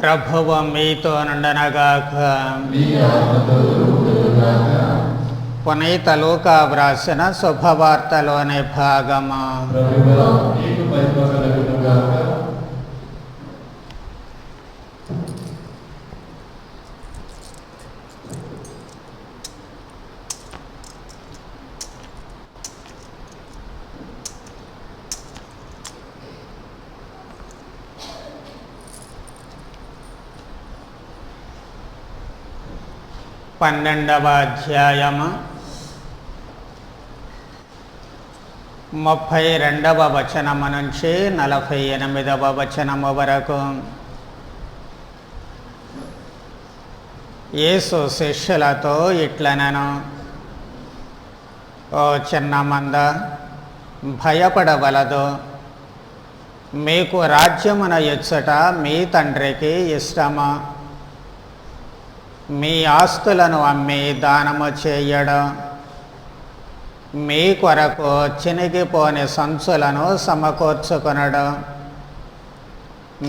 ప్రభువు మీతో నుండనగాక. పునీత లూకా వ్రాసిన శుభవార్తలోని భాగము. పన్నెండవ అధ్యాయము 32వ వచనము నుంచి 48వ వచనము వరకు. యేసు శిష్యులతో ఇట్లనెను, ఓ చిన్న మంద, భయపడవలదు. మీకు రాజ్యమున ఇచ్చుట మీ తండ్రికి ఇష్టము. మీ ఆస్తులను అమ్మి దానము చేయడం, మీ కొరకు చినిగిపోని సంచులను సమకూర్చుకొనడం,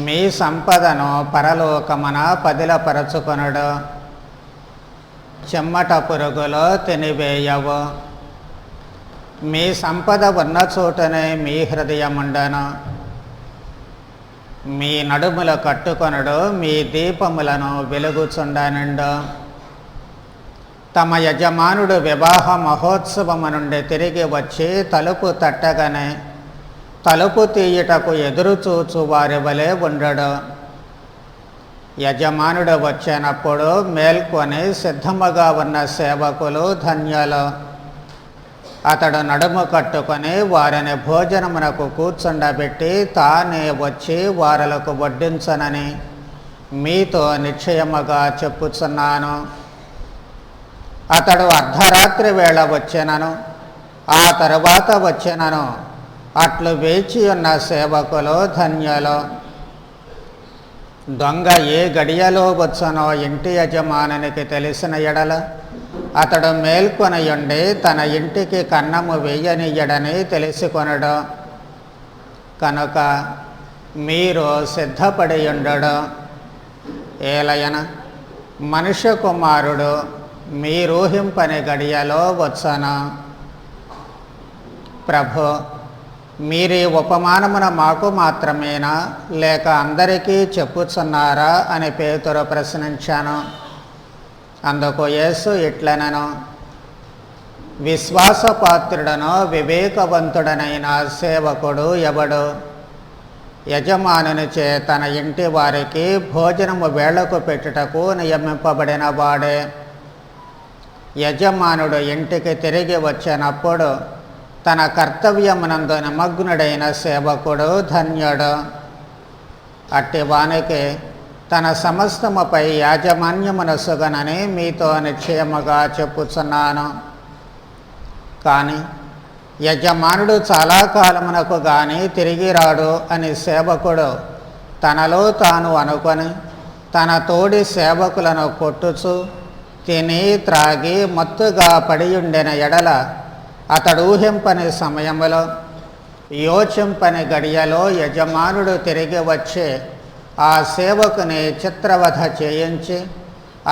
మీ సంపదను పరలోకమున పదిలపరచుకొనడం. చెమ్మట పురుగులో తినివేయవు. మీ సంపద ఉన్న చోటనే మీ హృదయముండను. మీ నడుముల కట్టుకొనడు, మీ దీపములను వెలుగుచుండనుండు. తమ యజమానుడు వివాహ మహోత్సవము నుండి తిరిగి వచ్చి తలుపు తట్టగానే తలుపు తీయుటకు ఎదురుచూచు వారి వలె ఉండడు. యజమానుడు వచ్చినప్పుడు మేల్కొని సిద్ధముగా ఉన్న సేవకులు ధన్యులు. అతడు నడుము కట్టుకొని వారిని భోజనమునకు కూర్చుండబెట్టి తానే వచ్చి వారలకు వడ్డించనని మీతో నిశ్చయముగా చెప్పుచున్నాను. అతడు అర్ధరాత్రి వేళ వచ్చినను, ఆ తరువాత వచ్చినను అట్లు వేచి ఉన్న సేవకులు ధన్యులు. దొంగ ఏ గడియలో వచ్చనో ఇంటి యజమానునికి తెలిసిన ఎడల అతడు మేల్కొనయుండి తన ఇంటికి కన్నము వేయనియ్యడని తెలుసుకొనడు. కనుక మీరు సిద్ధపడి ఉండడు. ఏలయన మనుష్య కుమారుడు మీరూహింపని గడియలో వచ్చను. ప్రభు, మీరీ ఉపమానమున మాకు మాత్రమేనా, లేక అందరికీ చెప్పుచున్నారా అని పేతురు ప్రశ్నించాను. అందుకు యేసు ఇట్లనెను, విశ్వాసపాత్రుడను వివేకవంతుడనైన సేవకుడు ఎవడు? యజమానునిచే తన ఇంటి వారికి భోజనము వేళకు పెట్టుటకు నియమింపబడిన వాడే. యజమానుడు ఇంటికి తిరిగి వచ్చినప్పుడు తన కర్తవ్యమునందు నిమగ్నుడైన సేవకుడు ధన్యుడు. అట్టి వానికి తన సమస్తముపై యాజమాన్యమునసుగనని మీతో నిశ్చయముగా చెప్పుచున్నాను. కానీ యజమానుడు చాలా కాలమునకు గాని తిరిగి రాడు అని సేవకుడు తనలో తాను అనుకొని తన తోడి సేవకులను కొట్టుచు తిని త్రాగి మత్తుగా పడియుండిన ఎడల అతడు ఊహింపని సమయములో యోచింపని గడియలో యజమానుడు తిరిగి వచ్చి ఆ సేవకుని చిత్రవధ చేయించి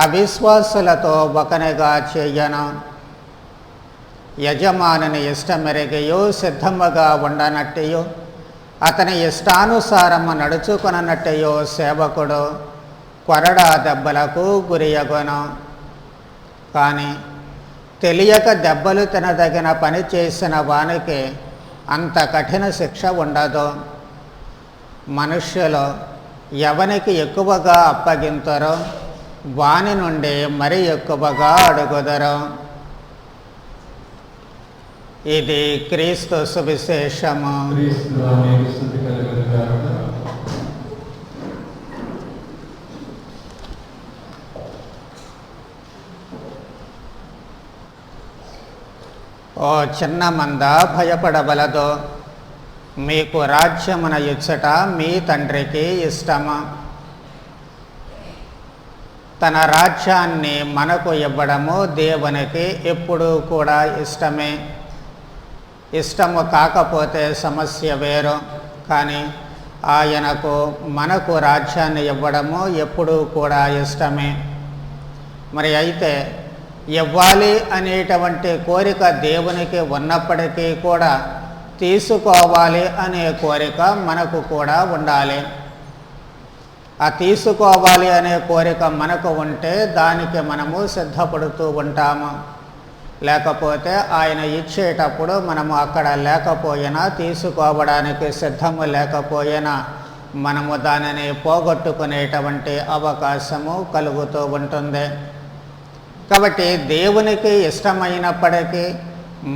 అవిశ్వాసులతో ఒకనిగా చేయను. యజమానుని ఇష్టమెరిగియు సిద్ధముగా ఉండనట్టియు అతని ఇష్టానుసారము నడుచుకొననట్టియు సేవకుడు కొరడా దెబ్బలకు గురియగును. కానీ తెలియక దెబ్బలు తినదగిన పని చేసిన వానికి అంత కఠిన శిక్ష ఉండదు. మనుష్యులు ఎవనికి ఎక్కువగా అప్పగింతరో వాని నుండి మరి ఎక్కువగా అడుగుదరు. ఇది క్రీస్తు సువిశేషము. ఓ చిన్న మంద, భయపడవలదు. మీకు రాజ్యమున ఇచ్చుట మీ తండ్రికి ఇష్టము. తన రాజ్యాన్ని మనకు ఇవ్వడము దేవునికి ఎప్పుడూ కూడా ఇష్టమే. ఇష్టము కాకపోతే సమస్య వేరు. కానీ ఆయనకు మనకు రాజ్యాన్ని ఇవ్వడము ఎప్పుడూ కూడా ఇష్టమే. మరి అయితే ఇవ్వాలి అనేటువంటి కోరిక దేవునికి ఉన్నప్పటికీ కూడా తీసుకోవాలి అనే కోరిక మనకు కూడా ఉండాలి. ఆ తీసుకోవాలి అనే కోరిక మనకు ఉంటే దానికి మనము సిద్ధపడుతూ ఉంటాము. లేకపోతే ఆయన ఇచ్చేటప్పుడు మనము అక్కడ లేకపోయినా, తీసుకోవడానికి సిద్ధము లేకపోయినా మనము దానిని పోగొట్టుకునేటువంటి అవకాశము కలుగుతూ ఉంటుంది. కాబట్టి దేవునికి ఇష్టమైనప్పటికీ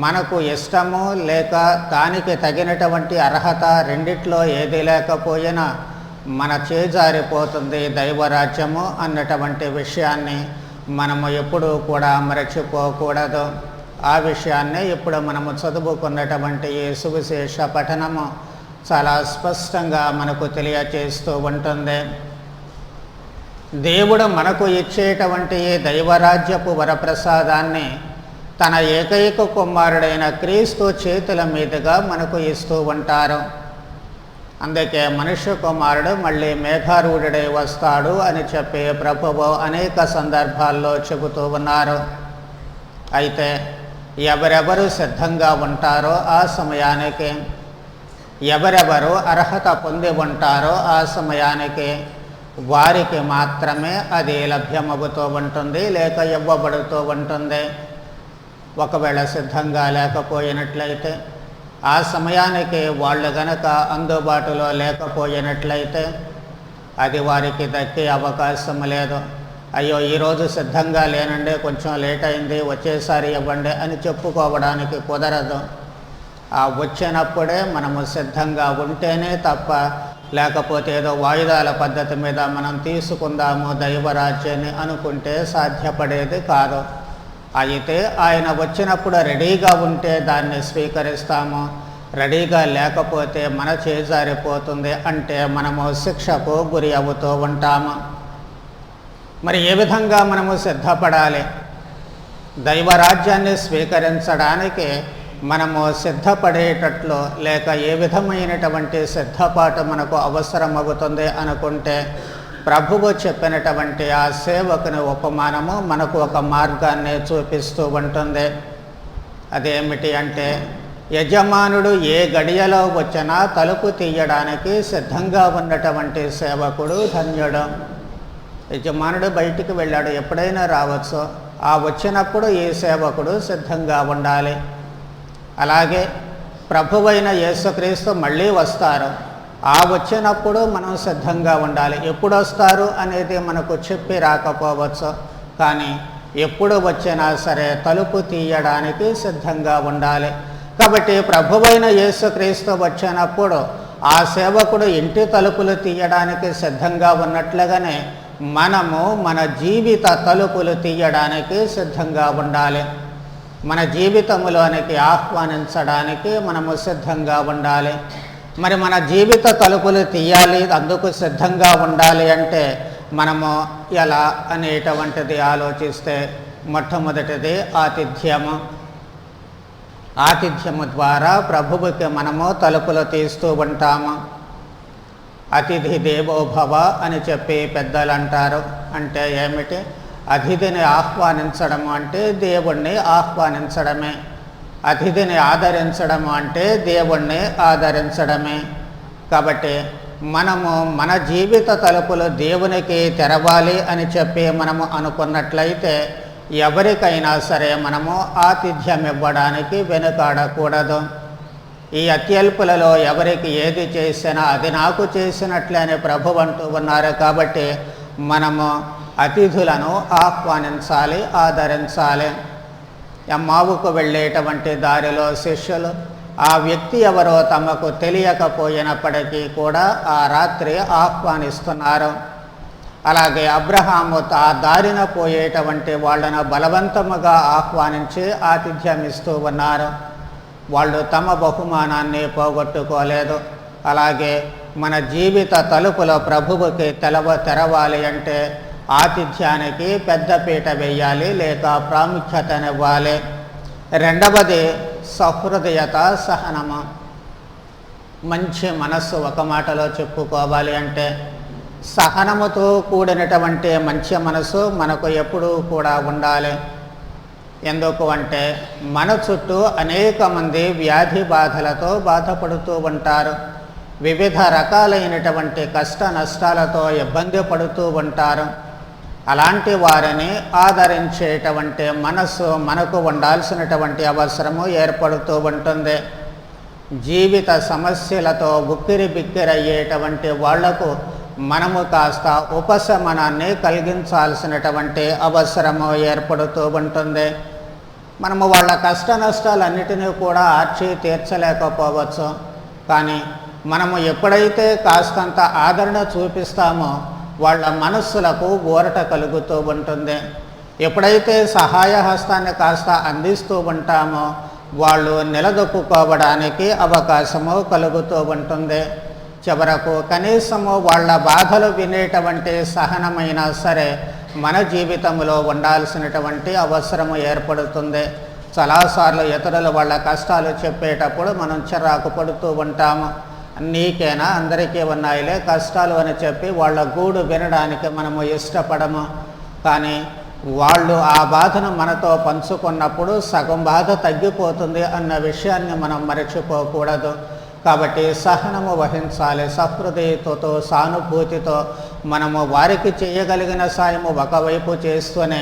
మనకు ఇష్టము లేక దానికి తగినటువంటి అర్హత రెండిట్లో ఏది లేకపోయినా మన చేజారిపోతుంది దైవరాజ్యము అన్నటువంటి విషయాన్ని మనము ఎప్పుడూ కూడా మరచిపోకూడదు. ఆ విషయాన్ని ఇప్పుడు మనము చదువుకున్నటువంటి ఈ సువిశేష పఠనము చాలా స్పష్టంగా మనకు తెలియచేస్తూ ఉంటుంది. దేవుడు మనకు ఇచ్చేటువంటి ఈ దైవరాజ్యపు వరప్రసాదాన్ని తన ఏకైక కుమారుడైన క్రీస్తు చేతుల మీదుగా మనకు ఇస్తూ ఉంటారు. అందుకే మనుష్య కుమారుడు మళ్ళీ మేఘారూఢుడై వస్తాడు అని చెప్పి ప్రభువు అనేక సందర్భాల్లో చెబుతూ ఉన్నారు. అయితే ఎవరెవరు సిద్ధంగా ఉంటారో ఆ సమయానికి, ఎవరెవరు అర్హత పొంది ఉంటారో ఆ సమయానికి వారికి మాత్రమే అది లభ్యమవుతూ ఉంటుంది, లేక ఇవ్వబడుతూ ఉంటుంది. ఒకవేళ సిద్ధంగా లేకపోయినట్లయితే, ఆ సమయానికి వాళ్ళు గనక అందుబాటులో లేకపోయినట్లయితే అది వారికి దక్కే అవకాశం లేదు. అయ్యో ఈరోజు సిద్ధంగా లేనండి, కొంచెం లేట్ అయింది, వచ్చేసారి ఇవ్వండి అని చెప్పుకోవడానికి కుదరదు. ఆ వచ్చినప్పుడే మనము సిద్ధంగా ఉంటేనే తప్ప, లేకపోతే ఏదో వాయిదాల పద్ధతి మీద మనం తీసుకుందాము దైవరాజ్యాన్ని అనుకుంటే సాధ్యపడేది కాదు. అయితే ఆయన వచ్చినప్పుడు రెడీగా ఉంటే దాన్ని స్వీకరిస్తాము, రెడీగా లేకపోతే మన చేజారిపోతుంది, అంటే మనము శిక్షకు గురి అవుతూ ఉంటాము. మరి ఏ విధంగా మనము సిద్ధపడాలి? దైవరాజ్యాన్ని స్వీకరించడానికి మనము సిద్ధపడేటట్లు లేక ఏ విధమైనటువంటి సిద్ధపాటు మనకు అవసరమవుతుంది అనుకుంటే, ప్రభువు చెప్పినటువంటి ఆ సేవకుని ఉపమానము మనకు ఒక మార్గాన్ని చూపిస్తూ ఉంటుంది. అదేమిటి అంటే, యజమానుడు ఏ గడియలో వచ్చినా తలుపు తీయడానికి సిద్ధంగా ఉన్నటువంటి సేవకుడు ధన్యుడు. యజమానుడు బయటికి వెళ్ళాడు, ఎప్పుడైనా రావచ్చు, ఆ వచ్చినప్పుడు ఈ సేవకుడు సిద్ధంగా ఉండాలి. అలాగే ప్రభువైన యేసుక్రీస్తు మళ్ళీ వస్తారు, ఆ వచ్చినప్పుడు మనం సిద్ధంగా ఉండాలి. ఎప్పుడు వస్తారు అనేది మనకు చెప్పి రాకపోవచ్చు, కానీ ఎప్పుడు వచ్చినా సరే తలుపు తీయడానికి సిద్ధంగా ఉండాలి. కాబట్టి ప్రభువైన యేసుక్రీస్తు వచ్చినప్పుడు ఆ సేవకుడు ఇంటి తలుపులు తీయడానికి సిద్ధంగా ఉన్నట్లుగానే మనము మన జీవిత తలుపులు తీయడానికి సిద్ధంగా ఉండాలి. మన జీవితంలోనికి ఆహ్వానించడానికి మనము సిద్ధంగా ఉండాలి. మరి మన జీవిత తలుపులు తీయాలి, అందుకు సిద్ధంగా ఉండాలి అంటే మనము ఎలా అనేటువంటిది ఆలోచిస్తే, మొట్టమొదటిది ఆతిథ్యము. ఆతిథ్యము ద్వారా ప్రభువుకి మనము తలుపులు తీస్తూ ఉంటాము. అతిథి దేవో భవ అని చెప్పి పెద్దలు అంటారు. అంటే ఏమిటి? అతిథిని ఆహ్వానించడము అంటే దేవుణ్ణి ఆహ్వానించడమే. అతిథిని ఆదరించడము అంటే దేవుణ్ణి ఆదరించడమే. కాబట్టి మనము మన జీవిత తలుపులు దేవునికి తెరవాలి అని చెప్పి మనము అనుకున్నట్లయితే ఎవరికైనా సరే మనము ఆతిథ్యం ఇవ్వడానికి వెనుకాడకూడదు. ఈ అత్యల్పులలో ఎవరికి ఏది చేసినా అది నాకు చేసినట్లే అని ప్రభువు అంటూ ఉన్నారు. కాబట్టి మనము అతిథులను ఆహ్వానించాలి, ఆదరించాలి. ఎమ్మావుకు వెళ్ళేటువంటి దారిలో శిష్యులు ఆ వ్యక్తి ఎవరో తమకు తెలియకపోయినప్పటికీ కూడా ఆ రాత్రి ఆహ్వానిస్తున్నారు. అలాగే అబ్రహాము ఆ దారిన పోయేటువంటి వాళ్ళను బలవంతముగా ఆహ్వానించి ఆతిథ్యం ఇస్తూ ఉన్నారు. వాళ్ళు తమ బహుమానాన్ని పోగొట్టుకోలేదు. అలాగే మన జీవిత తలుపులో ప్రభువుకి తెరవాలి అంటే ఆతిథ్యానికి పెద్దపీట వేయాలి, లేక ప్రాముఖ్యతనివ్వాలి. రెండవది సహృదయత, సహనము. మంచి మనస్సు ఒక మాటలో చెప్పుకోవాలి అంటే సహనముతో కూడినటువంటి మంచి మనసు మనకు ఎప్పుడూ కూడా ఉండాలి. ఎందుకు అంటే మన చుట్టూ అనేక మంది వ్యాధి బాధలతో బాధపడుతూ ఉంటారు, వివిధ రకాలైనటువంటి కష్ట నష్టాలతో ఇబ్బంది పడుతూ ఉంటారు. అలాంటి వారిని ఆదరించేటువంటి మనస్సు మనకు ఉండాల్సినటువంటి అవసరము ఏర్పడుతూ ఉంటుంది. జీవిత సమస్యలతో ఉక్కిరి బిక్కిరయ్యేటువంటి వాళ్లకు మనము కాస్త ఉపశమనాన్ని కలిగించాల్సినటువంటి అవసరము ఏర్పడుతూ ఉంటుంది. మనము వాళ్ళ కష్ట నష్టాలన్నిటినీ కూడా ఆర్చి తీర్చలేకపోవచ్చు, కానీ మనము ఎప్పుడైతే కాస్తంత ఆదరణ చూపిస్తామో వాళ్ళ మనస్సులకు ఊరట కలుగుతూ ఉంటుంది. ఎప్పుడైతే సహాయ హస్తాన్ని కాస్త అందిస్తూ ఉంటామో వాళ్ళు నిలదొక్కుకోవడానికి అవకాశము కలుగుతూ ఉంటుంది. చివరకు కనీసము వాళ్ళ బాధలు వినేటువంటి సహనమైనా సరే మన జీవితంలో ఉండాల్సినటువంటి అవసరము ఏర్పడుతుంది. చాలాసార్లు ఇతరులు వాళ్ళ కష్టాలు చెప్పేటప్పుడు మనం చిరాకు పడుతూ ఉంటాము. నీకేనా, అందరికీ ఉన్నాయిలే కష్టాలు అని చెప్పి వాళ్ళ గూడు వినడానికి మనము ఇష్టపడము. కానీ వాళ్ళు ఆ బాధను మనతో పంచుకున్నప్పుడు సగం బాధ తగ్గిపోతుంది అన్న విషయాన్ని మనం మరచిపోకూడదు. కాబట్టి సహనము వహించాలి. సహృదయతతో సానుభూతితో మనము వారికి చేయగలిగిన సాయము ఒకవైపు చేస్తూనే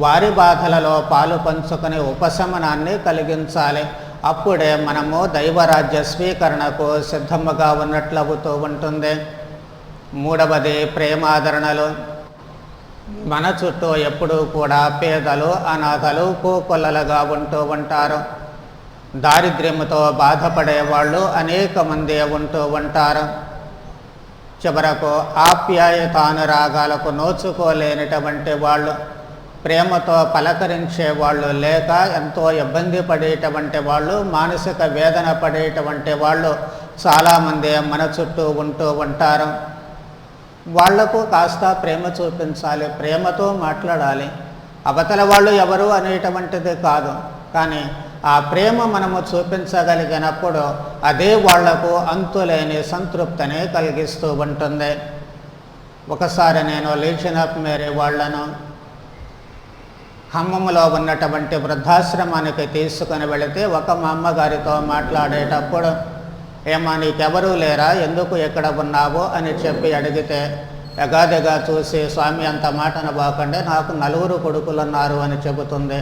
వారి బాధలలో పాలు పంచుకొని ఉపశమనాన్ని కలిగించాలి. అప్పుడే మనము దైవరాజ్య స్వీకరణకు సిద్ధముగా ఉన్నట్లవుతూ ఉంటుంది. మూడవది ప్రేమాదరణలు. మన చుట్టూ ఎప్పుడూ కూడా పేదలు, అనాథలు, కోకొల్లలుగా ఉంటూ ఉంటారు. దారిద్ర్యముతో బాధపడేవాళ్ళు అనేక మంది ఉంటూ ఉంటారు. చివరకు ఆప్యాయతానురాగాలకు నోచుకోలేనటువంటి వాళ్ళు, ప్రేమతో పలకరించే వాళ్ళు లేక ఎంతో ఇబ్బంది పడేటువంటి వాళ్ళు, మానసిక వేదన పడేటువంటి వాళ్ళు చాలామంది మన చుట్టూ ఉంటూ ఉంటారు. వాళ్లకు కాస్త ప్రేమ చూపించాలి, ప్రేమతో మాట్లాడాలి. అవతల వాళ్ళు ఎవరు అనేటువంటిది కాదు, కానీ ఆ ప్రేమ మనము చూపించగలిగినప్పుడు అదే వాళ్లకు అంతులేని సంతృప్తిని కలిగిస్తూ ఉంటుంది. ఒకసారి నేను లీజియన్ ఆఫ్ మేరీ వాళ్లను ఖమ్మంలో ఉన్నటువంటి వృద్ధాశ్రమానికి తీసుకుని వెళితే ఒక మా అమ్మగారితో మాట్లాడేటప్పుడు, ఏమా నీకెవరూ లేరా, ఎందుకు ఎక్కడ ఉన్నావు అని చెప్పి అడిగితే ఎగాదిగా చూసి, స్వామి అంత మాటను బాకండి, నాకు 4 కొడుకులు ఉన్నారు అని చెబుతుంది.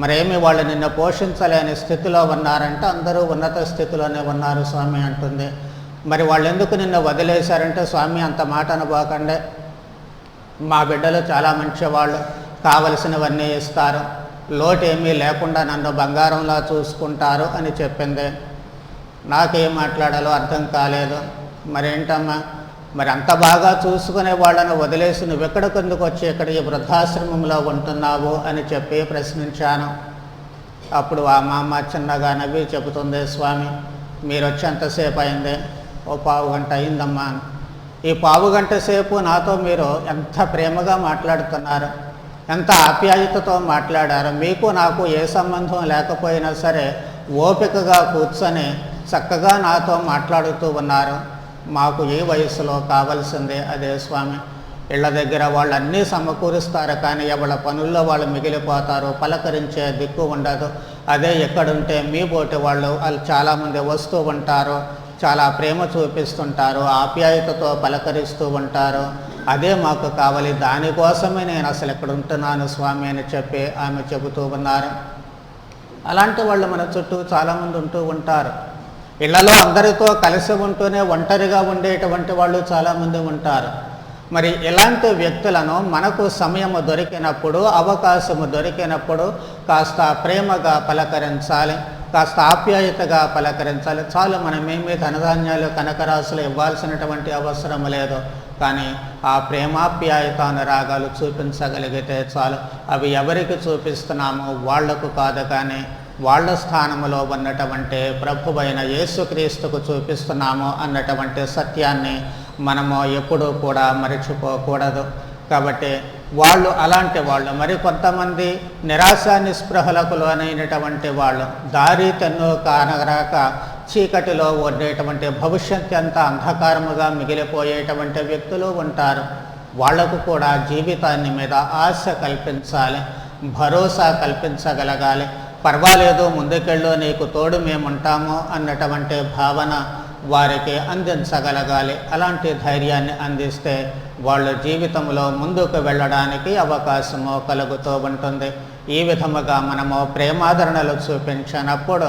మరేమి వాళ్ళు నిన్ను పోషించలేని స్థితిలో ఉన్నారంటే అందరూ ఉన్నత స్థితిలోనే ఉన్నారు స్వామి అంటుంది. మరి వాళ్ళు ఎందుకు నిన్ను వదిలేశారంటే, స్వామి అంత మాటను బాకండి, మా బిడ్డలు చాలా మంచివాళ్ళు, కావలసినవన్నీ ఇస్తారు, లోటేమీ లేకుండా నన్ను బంగారంలా చూసుకుంటారు అని చెప్పింది. నాకేం మాట్లాడాలో అర్థం కాలేదు. మరేంటమ్మా, మరి అంత బాగా చూసుకునే వాళ్ళను వదిలేసి నువ్వు ఎక్కడికెందుకు వచ్చి ఇక్కడ ఈ వృద్ధాశ్రమంలో ఉంటున్నావు అని చెప్పి ప్రశ్నించాను. అప్పుడు ఆ మా అమ్మ చిన్నగా నవ్వి చెబుతుంది, స్వామి మీరు వచ్చి ఎంతసేపు అయింది? ఓ 1/2 గంట అయిందమ్మా. ఈ 1/2 గంట సేపు నాతో మీరు ఎంత ప్రేమగా మాట్లాడుతున్నారు, ఎంత ఆప్యాయతతో మాట్లాడారు. మీకు నాకు ఏ సంబంధం లేకపోయినా సరే ఓపికగా కూర్చొని చక్కగా నాతో మాట్లాడుతూ ఉన్నారు. మాకు ఈ వయసులో కావాల్సిందే అదే స్వామి. ఇళ్ల దగ్గర వాళ్ళు అన్నీ సమకూరుస్తారు, కానీ ఎవళ్ళ పనుల్లో వాళ్ళు మిగిలిపోతారు, పలకరించే దిక్కు ఉండదు. అదే ఎక్కడుంటే మీ బోటి వాళ్ళు చాలామంది వస్తూ ఉంటారు, చాలా ప్రేమ చూపిస్తుంటారు, ఆప్యాయతతో పలకరిస్తూ ఉంటారు. అదే మాకు కావాలి, దానికోసమే నేను అసలు ఇక్కడ ఉంటున్నాను స్వామి అని చెప్పి ఆమె చెబుతూ ఉన్నారు. అలాంటి వాళ్ళు మన చుట్టూ చాలామంది ఉంటూ ఉంటారు. ఇళ్లలో అందరితో కలిసి ఉంటూనే ఒంటరిగా ఉండేటువంటి వాళ్ళు చాలామంది ఉంటారు. మరి ఇలాంటి వ్యక్తులను మనకు సమయము దొరికినప్పుడు, అవకాశము దొరికినప్పుడు కాస్త ప్రేమగా పలకరించాలి, కాస్త ఆప్యాయతగా పలకరించాలి. చాలు, మనమేమీ ధనధాన్యాలు కనకరాశులు ఇవ్వాల్సినటువంటి అవసరం లేదు, కానీ ఆ ప్రేమాప్యాయతానురాగాలు చూపించగలిగితే చాలు. అవి ఎవరికి చూపిస్తున్నామో వాళ్లకు కాదు, కానీ వాళ్ళ స్థానంలో ఉన్నటువంటి ప్రభువైన యేసుక్రీస్తుకు చూపిస్తున్నాము అన్నటువంటి సత్యాన్ని మనము ఎప్పుడూ కూడా మరిచిపోకూడదు. కాబట్టి వాళ్ళు అలాంటి వాళ్ళు. మరి కొంతమంది నిరాశ నిస్పృహలకు లోనైనటువంటి వాళ్ళు, దారి తెన్ను కానరాక చీకటిలో ఉండేటువంటి భవిష్యత్తు అంతా అంధకారముగా మిగిలిపోయేటువంటి వ్యక్తులు ఉంటారు. వాళ్లకు కూడా జీవితాన్ని మీద ఆశ కల్పించాలి, భరోసా కల్పించగలగాలి. పర్వాలేదు, ముందుకెళ్ళు, నీకు తోడు మేముంటాము అన్నటువంటి భావన వారికి అందించగలగాలి. అలాంటి ధైర్యాన్ని అందిస్తే వాళ్ళు జీవితంలో ముందుకు వెళ్ళడానికి అవకాశము కలుగుతూ ఉంటుంది. ఈ విధముగా మనము ప్రేమాదరణలు చూపించినప్పుడు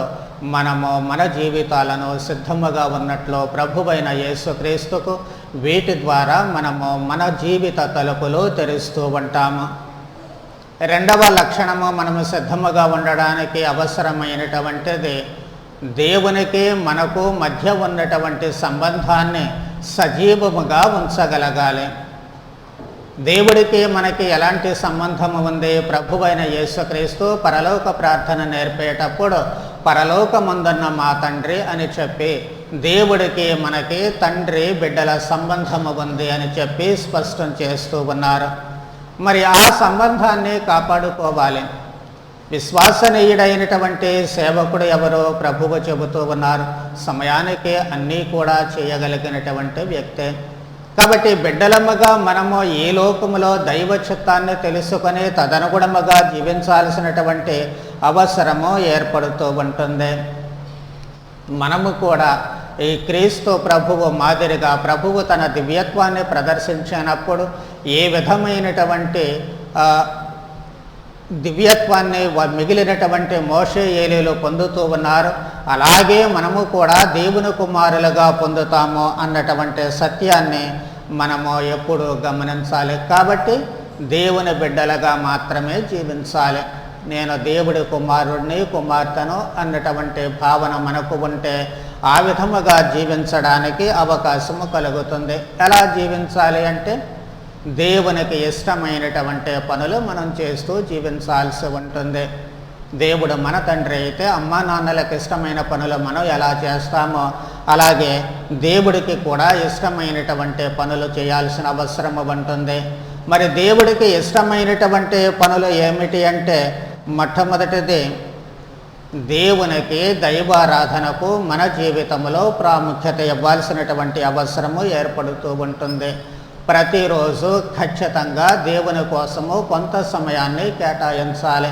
మనము మన జీవితాలను సిద్ధముగా ఉన్నట్లు ప్రభువైన యేసుక్రీస్తుకు వీటి ద్వారా మనము మన జీవిత తలుపులు తెరుస్తూ ఉంటాము. రెండవ లక్షణము మనము సిద్ధముగా ఉండడానికి అవసరమైనటువంటిది దేవునికి మనకు మధ్య ఉన్నటువంటి సంబంధాన్ని సజీవముగా ఉంచగలగాలి. దేవుడికి మనకి ఎలాంటి సంబంధము ఉంది? ప్రభువైన యేసుక్రీస్తు పరలోక ప్రార్థన నేర్పేటప్పుడు పరలోకమందున్న మా తండ్రి అని చెప్పి, దేవుడికి మనకి తండ్రి బిడ్డల సంబంధము ఉంది అని చెప్పి స్పష్టం చేస్తూ ఉన్నారు. మరి ఆ సంబంధాన్ని కాపాడుకోవాలి. విశ్వసనీయుడైనటువంటి సేవకుడు ఎవరో ప్రభువు చెబుతూ ఉన్నారు. సమయానికి అన్నీ కూడా చేయగలిగినటువంటి వ్యక్తే. కాబట్టి బిడ్డలమ్మగా మనము ఈ లోకములో దైవ చిత్తాన్ని తెలుసుకొని తదనుగుణముగా జీవించాల్సినటువంటి అవసరము ఏర్పడుతూ ఉంటుంది. మనము కూడా ఈ క్రీస్తు ప్రభువు మాదిరిగా ప్రభువు తన దివ్యత్వాన్ని ప్రదర్శించినప్పుడు ఏ విధమైనటువంటి దివ్యత్వాన్ని మిగిలినటువంటి మోషే ఏలీలు పొందుతూ ఉన్నారు, అలాగే మనము కూడా దేవుని కుమారులుగా పొందుతాము అన్నటువంటి సత్యాన్ని మనము ఎప్పుడు గమనించాలి. కాబట్టి దేవుని బిడ్డలుగా మాత్రమే జీవించాలి. నేను దేవుడి కుమారుడిని, కుమార్తెను అన్నటువంటి భావన మనకు ఉంటే ఆ విధముగా జీవించడానికి అవకాశము కలుగుతుంది. ఎలా జీవించాలి అంటే దేవునికి ఇష్టమైనటువంటి పనులు మనం చేస్తూ జీవించాల్సి ఉంటుంది. దేవుడు మన తండ్రి అయితే అమ్మా నాన్నలకు ఇష్టమైన పనులు మనం ఎలా చేస్తామో అలాగే దేవుడికి కూడా ఇష్టమైనటువంటి పనులు చేయాల్సిన అవసరం ఉంటుంది. మరి దేవుడికి ఇష్టమైనటువంటి పనులు ఏమిటి అంటే మొట్టమొదటిది దేవునికి దైవారాధనకు మన జీవితంలో ప్రాముఖ్యత ఇవ్వాల్సినటువంటి అవసరము ఏర్పడుతూ ఉంటుంది. ప్రతిరోజు ఖచ్చితంగా దేవుని కోసము కొంత సమయాన్ని కేటాయించాలి.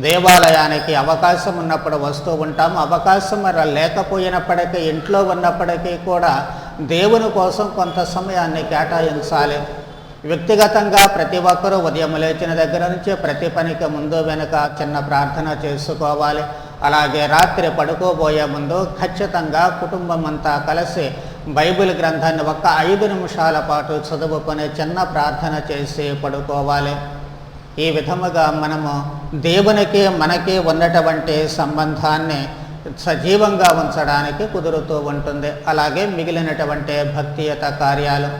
దేవాలయానికి అవకాశం ఉన్నప్పుడు వస్తూ ఉంటాం, అవకాశం లేకపోయినప్పటికీ ఇంట్లో ఉన్నప్పటికీ కూడా దేవుని కోసం కొంత సమయాన్ని కేటాయించాలి. వ్యక్తిగతంగా ప్రతి ఒక్కరూ ఉదయం లేచిన దగ్గర నుంచి ప్రతి పనికి ముందు వెనుక చిన్న ప్రార్థన చేసుకోవాలి. అలాగే రాత్రి పడుకోబోయే ముందు ఖచ్చితంగా కుటుంబం అంతా కలిసి బైబిల్ గ్రంథాన్ని 5 నిమిషాల పాటు చదువుకొని చిన్న ప్రార్థన చేసి పడుకోవాలి. ఈ విధముగా మనము దేవునికి మనకి ఉన్నటువంటి సంబంధాన్ని సజీవంగా ఉంచడానికి కుదురుతూ ఉంటుంది. అలాగే మిగిలినటువంటి భక్తియుత కార్యాలు,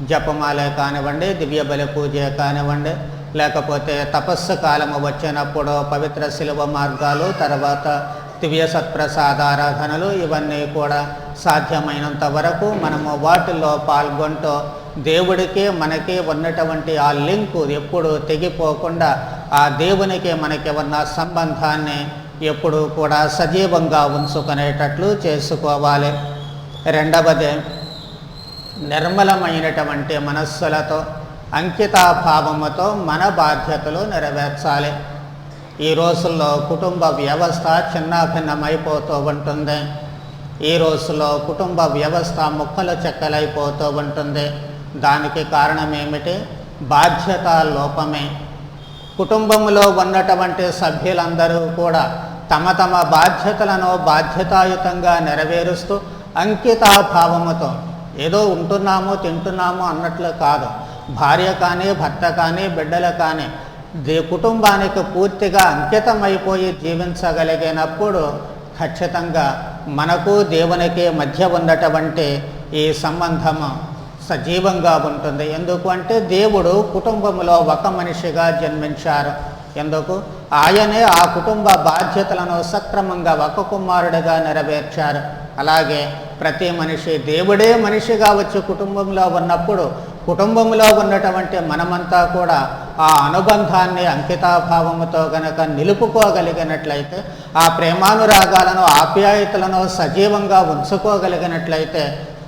జపమాలే కానివ్వండి, దివ్య బలి పూజ కానివ్వండి, లేకపోతే తపస్సు కాలము వచ్చినప్పుడు పవిత్ర శిలువ మార్గాలు, తర్వాత దివ్య సత్ప్రసాదారాధనలు, ఇవన్నీ కూడా సాధ్యమైనంత వరకు మనము వాటిల్లో పాల్గొంటూ దేవుడికి మనకి ఉన్నటువంటి ఆ లింకు ఎప్పుడు తెగిపోకుండా ఆ దేవునికి మనకి ఉన్న సంబంధాన్ని ఎప్పుడు కూడా సజీవంగా ఉంచుకునేటట్లు చేసుకోవాలి. రెండవది నిర్మలమైనటువంటి మనస్సులతో అంకితాభావముతో మన బాధ్యతలు నెరవేర్చాలి. ఈ రోజుల్లో కుటుంబ వ్యవస్థ చిన్నాభిన్నమైపోతూ ఉంటుంది. ఈ రోజుల్లో కుటుంబ వ్యవస్థ ముక్కలు చెక్కలైపోతూ ఉంటుంది. దానికి కారణం ఏమిటి? బాధ్యత లోపమే. కుటుంబంలో ఉన్నటువంటి సభ్యులందరూ కూడా తమ తమ బాధ్యతలను బాధ్యతాయుతంగా నెరవేరుస్తూ అంకితాభావముతో ఏదో ఉంటున్నాము తింటున్నాము అన్నట్లు కాదు, భార్య కానీ భర్త కానీ బిడ్డలు కానీ కుటుంబానికి పూర్తిగా అంకితమైపోయి జీవించగలిగినప్పుడు ఖచ్చితంగా మనకు దేవునికి మధ్య ఉన్నటువంటి ఈ సంబంధము సజీవంగా ఉంటుంది. ఎందుకు అంటే దేవుడు కుటుంబంలో ఒక మనిషిగా జన్మించారు. ఎందుకు? ఆయనే ఆ కుటుంబ బాధ్యతలను సక్రమంగా ఒక కుమారుడిగా నెరవేర్చారు. అలాగే ప్రతి మనిషి దేవుడే మనిషిగా వచ్చి కుటుంబంలో ఉన్నప్పుడు కుటుంబంలో ఉన్నటువంటి మనమంతా కూడా ఆ అనుబంధాన్ని అంకితాభావముతో గనక నిలుపుకోగలిగినట్లయితే, ఆ ప్రేమానురాగాలను ఆప్యాయతలను సజీవంగా ఉంచుకోగలిగినట్లయితే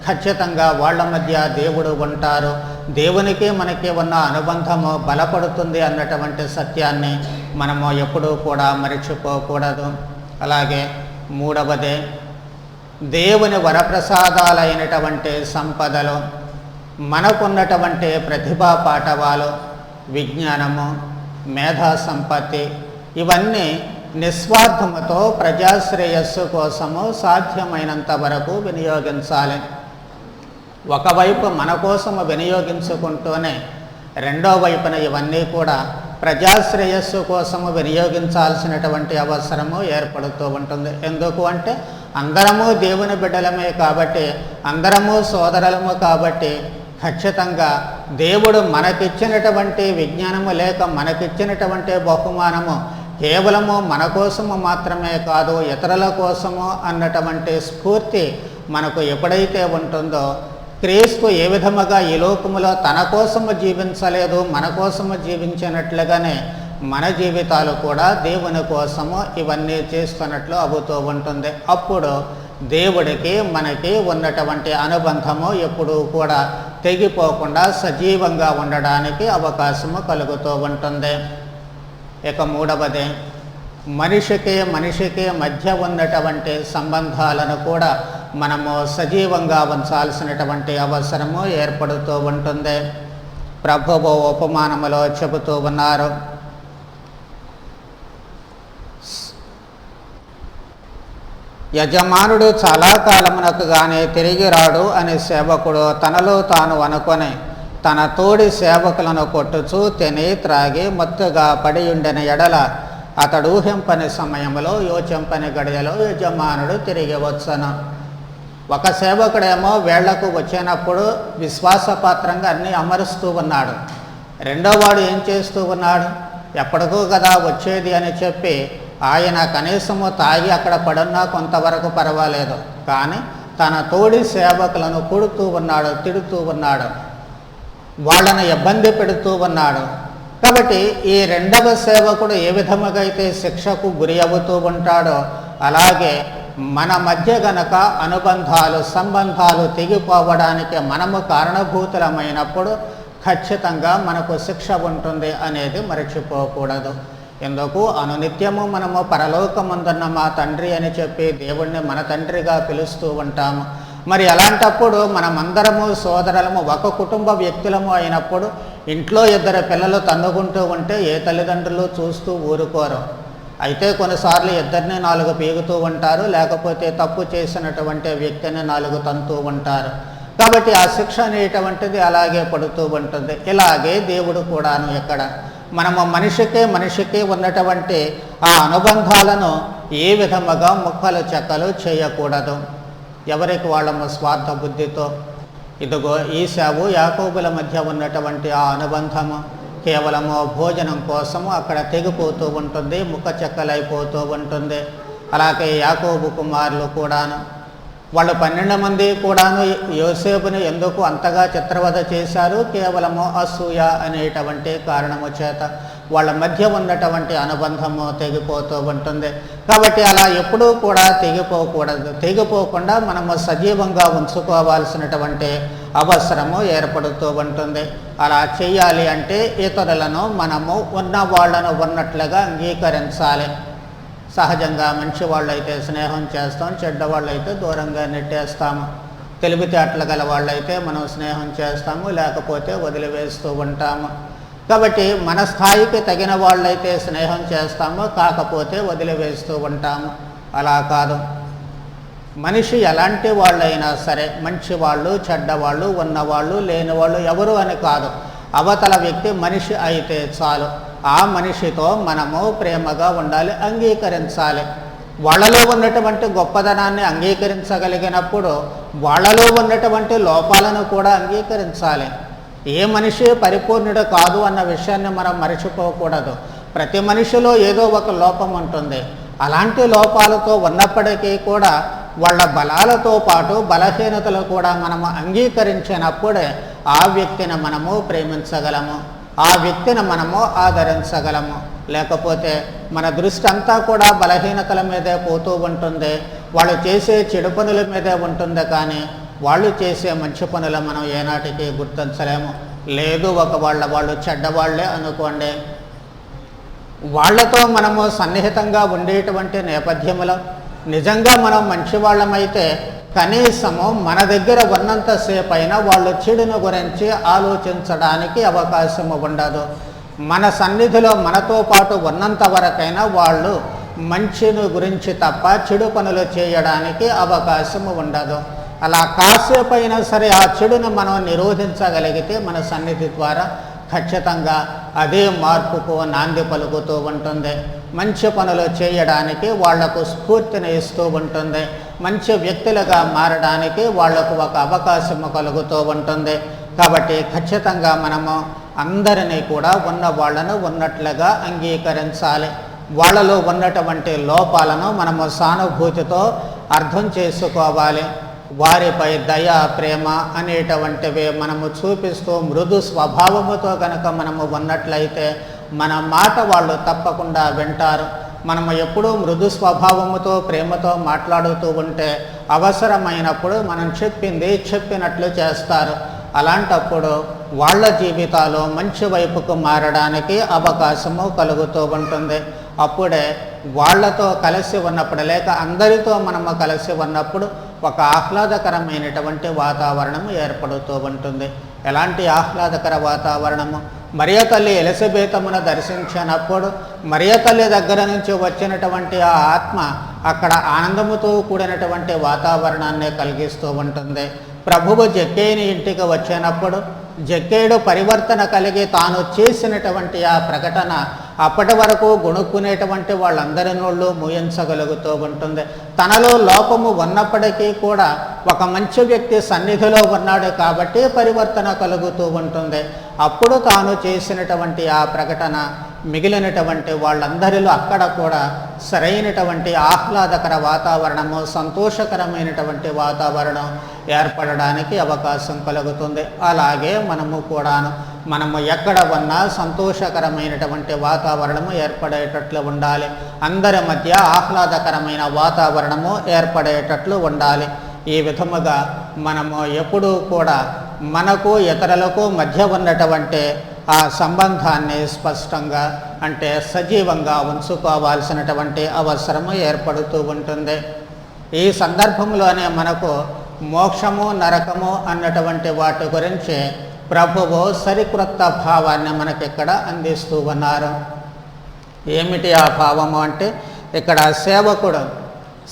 ఖచ్చితంగా వాళ్ళ మధ్య దేవుడు ఉంటారు, దేవునికి మనకి ఉన్న అనుబంధము బలపడుతుంది అన్నటువంటి సత్యాన్ని మనము ఎప్పుడూ కూడా మరిచిపోకూడదు. అలాగే మూడవది, దేవుని వరప్రసాదాలైనటువంటి సంపదలు, మనకున్నటువంటి ప్రతిభా పాఠవాలు, విజ్ఞానము, మేధా సంపత్తి, ఇవన్నీ నిస్వార్థముతో ప్రజాశ్రేయస్సు కోసము సాధ్యమైనంత వరకు వినియోగించాలి. ఒకవైపు మన కోసము వినియోగించుకుంటూనే రెండో వైపున ఇవన్నీ కూడా ప్రజాశ్రేయస్సు కోసము వినియోగించాల్సినటువంటి అవసరము ఏర్పడుతూ ఉంటుంది. ఎందుకు అంటే అందరము దేవుని బిడ్డలమే కాబట్టి, అందరము సోదరులము కాబట్టి ఖచ్చితంగా దేవుడు మనకిచ్చినటువంటి విజ్ఞానము లేక మనకిచ్చినటువంటి బహుమానము కేవలము మన కోసము మాత్రమే కాదు, ఇతరుల కోసము అన్నటువంటి స్ఫూర్తి మనకు ఎప్పుడైతే ఉంటుందో, క్రీస్తు ఏ విధముగా ఈ లోకములో తన కోసము జీవించలేదు, మన కోసము జీవించినట్లుగానే మన జీవితాలు కూడా దేవుని కోసము ఇవన్నీ చేస్తున్నట్లు అవుతూ ఉంటుంది. అప్పుడు దేవుడికి మనకి ఉన్నటువంటి అనుబంధము ఎప్పుడూ కూడా తెగిపోకుండా సజీవంగా ఉండడానికి అవకాశము కలుగుతూ ఉంటుంది. ఇక మూడవది, మనిషికి మధ్య ఉన్నటువంటి సంబంధాలను కూడా మనము సజీవంగా ఉంచాల్సినటువంటి అవసరము ఏర్పడుతూ ఉంటుంది. ప్రభువు ఉపమానములో చెబుతూ ఉన్నారు, యజమానుడు చాలా కాలమునకు గానే తిరిగి రాడు అని సేవకుడు తనలో తాను అనుకొని తన తోడి సేవకులను కొట్టుచూ తిని త్రాగి మత్తుగా పడి ఉండిన ఎడల అతడు ఊహింపని సమయంలో యోచింపని గడియలో యజమానుడు తిరిగి వచ్చను. ఒక సేవకుడేమో వేళ్లకు వచ్చినప్పుడు విశ్వాసపాత్రంగా అన్నీ అమరుస్తూ ఉన్నాడు. రెండో వాడు ఏం చేస్తూ ఉన్నాడు, ఎప్పటికో కదా వచ్చేది అని చెప్పి ఆయన కనీసము తాగి అక్కడ పడున్నా కొంతవరకు పర్వాలేదు, కానీ తన తోడి సేవకులను కొడుతూ ఉన్నాడు, తిడుతూ ఉన్నాడు, వాళ్ళను ఇబ్బంది పెడుతూ ఉన్నాడు. కాబట్టి ఈ రెండవ సేవకుడు ఏ విధముగా అయితే శిక్షకు గురి అవుతూ ఉంటాడో, అలాగే మన మధ్య గనక అనుబంధాలు సంబంధాలు తెగిపోవడానికి మనము కారణభూతులమైనప్పుడు ఖచ్చితంగా మనకు శిక్ష ఉంటుంది అనేది మరచిపోకూడదు. ఎందుకు అనునిత్యము మనము పరలోకమందున్న మా తండ్రి అని చెప్పి దేవుణ్ణి మన తండ్రిగా పిలుస్తూ ఉంటాము. మరి అలాంటప్పుడు మనమందరము సోదరులము ఒక కుటుంబ వ్యక్తులము అయినప్పుడు ఇంట్లో ఇద్దరు పిల్లలు తన్నుకుంటూ ఉంటే ఏ తల్లిదండ్రులు చూస్తూ ఊరుకోరు. అయితే కొన్నిసార్లు ఇద్దరిని 4 పీగుతూ ఉంటారు, లేకపోతే తప్పు చేసినటువంటి వ్యక్తిని 4 తంతూ ఉంటారు. కాబట్టి ఆ శిక్ష అనేటువంటిది అలాగే పడుతూ ఉంటుంది. ఇలాగే దేవుడు కూడాను ఇక్కడ మనము మనిషికి ఉన్నటువంటి ఆ అనుబంధాలను ఏ విధముగా ముక్కలు చెక్కలు చేయకూడదు. ఎవరికి వాళ్ళము స్వార్థ బుద్ధితో, ఇదిగో ఈశావు యాకోబుల మధ్య ఉన్నటువంటి ఆ అనుబంధము కేవలము భోజనం కోసము అక్కడ తెగిపోతూ ఉంటుంది, ముక్క చెక్కలైపోతూ ఉంటుంది. అలాగే యాకోబు కుమారులు కూడాను, వాళ్ళు 12 మంది కూడాను యోసేపుని ఎందుకు అంతగా చిత్రవధ చేశారు, కేవలము అసూయ అనేటువంటి కారణము చేత వాళ్ళ మధ్య ఉన్నటువంటి అనుబంధము తెగిపోతూ ఉంటుంది. కాబట్టి అలా ఎప్పుడూ కూడా తెగిపోకూడదు. తెగిపోకుండా మనము సజీవంగా ఉంచుకోవాల్సినటువంటి అవసరము ఏర్పడుతూ ఉంటుంది. అలా చేయాలి అంటే ఇతరులను మనము ఉన్న వాళ్ళను ఉన్నట్లుగా అంగీకరించాలి. సహజంగా మంచి వాళ్ళైతే స్నేహం చేస్తాం, చెడ్డవాళ్ళైతే దూరంగా నెట్టేస్తాము. తెలివితేటలు గల వాళ్ళైతే మనం స్నేహం చేస్తాము, లేకపోతే వదిలివేస్తూ ఉంటాము. కాబట్టి మన స్థాయికి తగిన వాళ్ళైతే స్నేహం చేస్తాము, కాకపోతే వదిలివేస్తూ ఉంటాము. అలా కాదు, మనిషి ఎలాంటి వాళ్ళైనా సరే, మంచివాళ్ళు చెడ్డవాళ్ళు ఉన్నవాళ్ళు లేనివాళ్ళు ఎవరు అని కాదు, అవతల వ్యక్తి మనిషి అయితే చాలు. ఆ మనిషితో మనము ప్రేమగా ఉండాలి, అంగీకరించాలి. వాళ్ళలో ఉన్నటువంటి గొప్పదనాన్ని అంగీకరించగలిగినప్పుడు వాళ్ళలో ఉన్నటువంటి లోపాలను కూడా అంగీకరించాలి. ఏ మనిషి పరిపూర్ణుడు కాదు అన్న విషయాన్ని మనం మరచిపోకూడదు. ప్రతి మనిషిలో ఏదో ఒక లోపం ఉంటుంది. అలాంటి లోపాలతో ఉన్నప్పటికీ కూడా వాళ్ళ బలాలతో పాటు బలహీనతలు కూడా మనము అంగీకరించినప్పుడే ఆ వ్యక్తిని మనము ప్రేమించగలము, ఆ వ్యక్తిని మనము ఆదరించగలము. లేకపోతే మన దృష్టి అంతా కూడా బలహీనతల మీదే పోతూ ఉంటుంది, వాళ్ళు చేసే చెడు పనుల మీదే ఉంటుంది. కానీ వాళ్ళు చేసే మంచి పనులు మనం ఏనాటికి గుర్తించలేము. లేదు వాళ్ళు చెడ్డవాళ్లే అనుకోండి, వాళ్లతో మనము సన్నిహితంగా ఉండేటువంటి నేపథ్యంలో నిజంగా మనం మంచివాళ్ళమైతే కనీసము మన దగ్గర ఉన్నంతసేపు అయినా వాళ్ళు చెడును గురించి ఆలోచించడానికి అవకాశము ఉండదు. మన సన్నిధిలో మనతో పాటు ఉన్నంత వరకైనా వాళ్ళు మంచిని గురించి తప్ప చెడు పనులు చేయడానికి అవకాశము ఉండదు. అలా కాసేపు అయినా సరే ఆ చెడును మనం నిరోధించగలిగితే మన సన్నిధి ద్వారా ఖచ్చితంగా అదే మార్పుకు నాంది పలుకుతూ ఉంటుంది. మంచి పనులు చేయడానికి వాళ్లకు స్ఫూర్తిని ఇస్తూ ఉంటుంది. మంచి వ్యక్తులుగా మారడానికి వాళ్లకు ఒక అవకాశము కలుగుతూ ఉంటుంది. కాబట్టి ఖచ్చితంగా మనము అందరినీ కూడా ఉన్న వాళ్ళను ఉన్నట్లుగా అంగీకరించాలి. వాళ్ళలో ఉన్నటువంటి లోపాలను మనము సానుభూతితో అర్థం చేసుకోవాలి. వారిపై దయ, ప్రేమ అనేటువంటివి మనము చూపిస్తూ మృదు స్వభావముతో కనుక మనము ఉన్నట్లయితే మన మాట వాళ్ళు తప్పకుండా వింటారు. మనము ఎప్పుడూ మృదు స్వభావముతో ప్రేమతో మాట్లాడుతూ ఉంటే అవసరమైనప్పుడు మనం చెప్పింది చెప్పినట్లు చేస్తారు. అలాంటప్పుడు వాళ్ళ జీవితాలు మంచి వైపుకు మారడానికి అవకాశము కలుగుతూ ఉంటుంది. అప్పుడే వాళ్లతో కలిసి ఉన్నప్పుడు లేక అందరితో మనము కలిసి ఉన్నప్పుడు ఒక ఆహ్లాదకరమైనటువంటి వాతావరణము ఏర్పడుతూ ఉంటుంది. ఎలాంటి ఆహ్లాదకర వాతావరణము? మరియ తల్లి ఎలిజబెతమును దర్శించినప్పుడు మరియ తల్లి దగ్గర నుంచి వచ్చినటువంటి ఆ ఆత్మ అక్కడ ఆనందముతో కూడినటువంటి వాతావరణాన్ని కలిగిస్తూ ఉంటుంది. ప్రభువు జక్కేయుని ఇంటికి వచ్చినప్పుడు జక్కేయుడు పరివర్తన కలిగి తాను చేసినటువంటి ఆ ప్రకటన అప్పటి వరకు గొణుక్కునేటువంటి వాళ్ళందరి నోళ్ళు మూయించగలుగుతూ ఉంటుంది. తనలో లోపము ఉన్నప్పటికీ కూడా ఒక మంచి వ్యక్తి సన్నిధిలో ఉన్నాడు కాబట్టి పరివర్తన కలుగుతూ ఉంటుంది. అప్పుడు తాను చేసినటువంటి ఆ ప్రకటన మిగిలినటువంటి వాళ్ళందరిలో అక్కడ కూడా సరైనటువంటి ఆహ్లాదకర వాతావరణము, సంతోషకరమైనటువంటి వాతావరణం ఏర్పడడానికి అవకాశం కలుగుతుంది. అలాగే మనము ఎక్కడ ఉన్నా సంతోషకరమైనటువంటి వాతావరణము ఏర్పడేటట్లు ఉండాలి. అందరి మధ్య ఆహ్లాదకరమైన వాతావరణము ఏర్పడేటట్లు ఉండాలి. ఈ విధముగా మనము ఎప్పుడూ కూడా మనకు ఇతరులకు మధ్య ఉన్నటువంటి ఆ సంబంధాన్ని స్పష్టంగా అంటే సజీవంగా ఉంచుకోవాల్సినటువంటి అవసరము ఏర్పడుతూ ఉంటుంది. ఈ సందర్భంలోనే మనకు మోక్షము, నరకము అన్నటువంటి వాటి గురించి ప్రభువు సరికొత్త భావాన్ని మనకిక్కడ అందిస్తూ ఉన్నారు. ఏమిటి ఆ భావము అంటే, ఇక్కడ సేవకుడు